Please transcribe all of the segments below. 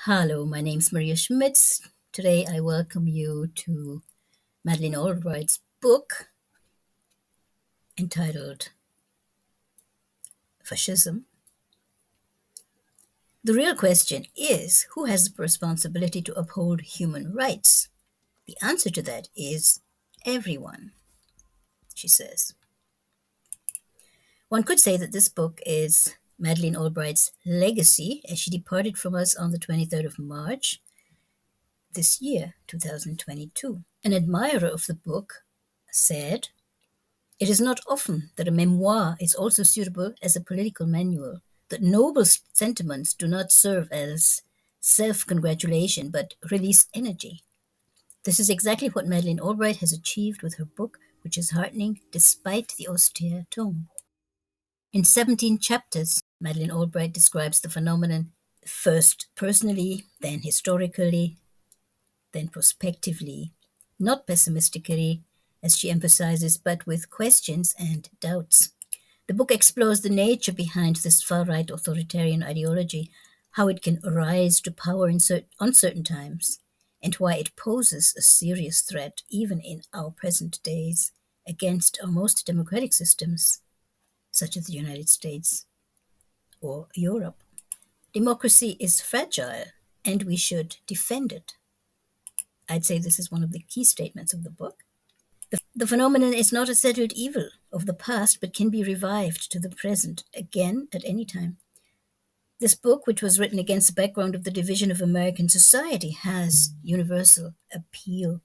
Hello, my name's Maria Schmitz. Today I welcome you to Madeleine Albright's book entitled Fascism. The real question is who has the responsibility to uphold human rights? The answer to that is everyone, she says. One could say that this book is Madeleine Albright's legacy as she departed from us on the 23rd of March this year, 2022. An admirer of the book said, "It is not often that a memoir is also suitable as a political manual, that noble sentiments do not serve as self-congratulation but release energy. This is exactly what Madeleine Albright has achieved with her book, which is heartening despite the austere tone." In 17 chapters, Madeleine Albright describes the phenomenon first personally, then historically, then prospectively, not pessimistically, as she emphasizes, but with questions and doubts. The book explores the nature behind this far-right authoritarian ideology, how it can rise to power in uncertain times, and why it poses a serious threat even in our present days against our most democratic systems, such as the United States or Europe. Democracy is fragile, and we should defend it. I'd say this is one of the key statements of the book. The phenomenon is not a settled evil of the past, but can be revived to the present again at any time. This book, which was written against the background of the division of American society, has universal appeal.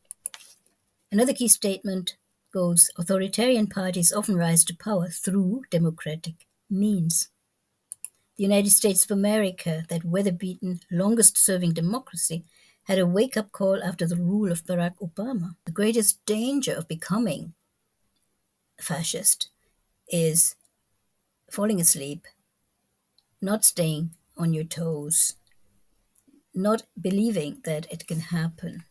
Another key statement goes, authoritarian parties often rise to power through democratic means. The United States of America, that weather-beaten, longest-serving democracy, had a wake-up call after the rule of Barack Obama. The greatest danger of becoming fascist is falling asleep, not staying on your toes, not believing that it can happen.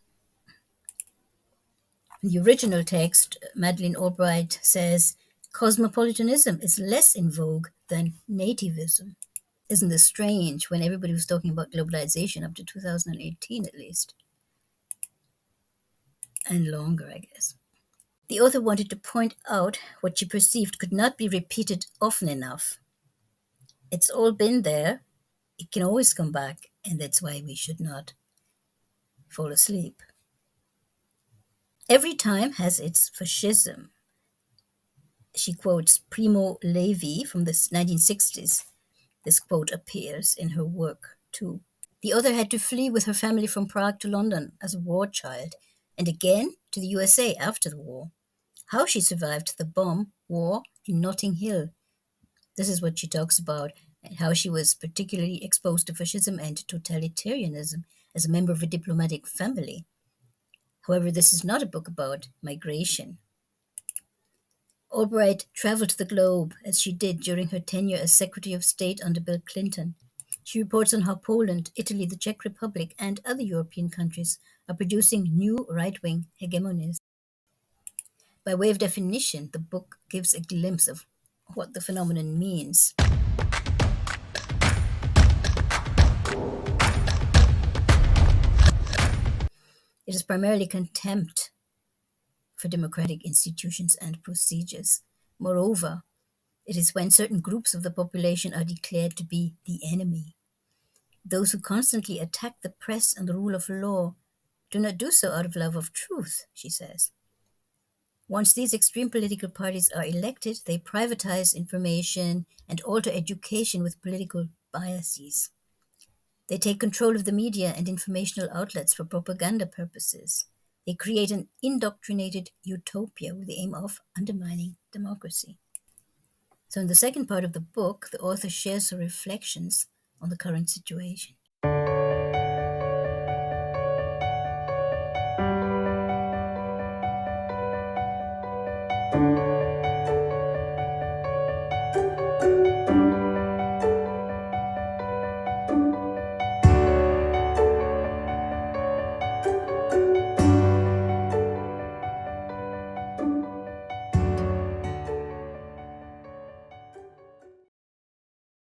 In the original text, Madeleine Albright says, cosmopolitanism is less in vogue than nativism. Isn't this strange when everybody was talking about globalization up to 2018 at least? And longer, I guess. The author wanted to point out what she perceived could not be repeated often enough. It's all been there, it can always come back, and that's why we should not fall asleep. Every time has its fascism. She quotes Primo Levi from the 1960s. This quote appears in her work too. The author had to flee with her family from Prague to London as a war child, and again to the USA after the war. How she survived the bomb war in Notting Hill. This is what she talks about, and how she was particularly exposed to fascism and totalitarianism as a member of a diplomatic family. However, this is not a book about migration. Albright traveled the globe as she did during her tenure as Secretary of State under Bill Clinton. She reports on how Poland, Italy, the Czech Republic, and other European countries are producing new right-wing hegemonies. By way of definition, the book gives a glimpse of what the phenomenon means. It is primarily contempt for democratic institutions and procedures. Moreover, it is when certain groups of the population are declared to be the enemy. Those who constantly attack the press and the rule of law do not do so out of love of truth, she says. Once these extreme political parties are elected, they privatize information and alter education with political biases. They take control of the media and informational outlets for propaganda purposes. They create an indoctrinated utopia with the aim of undermining democracy. So in the second part of the book, the author shares her reflections on the current situation.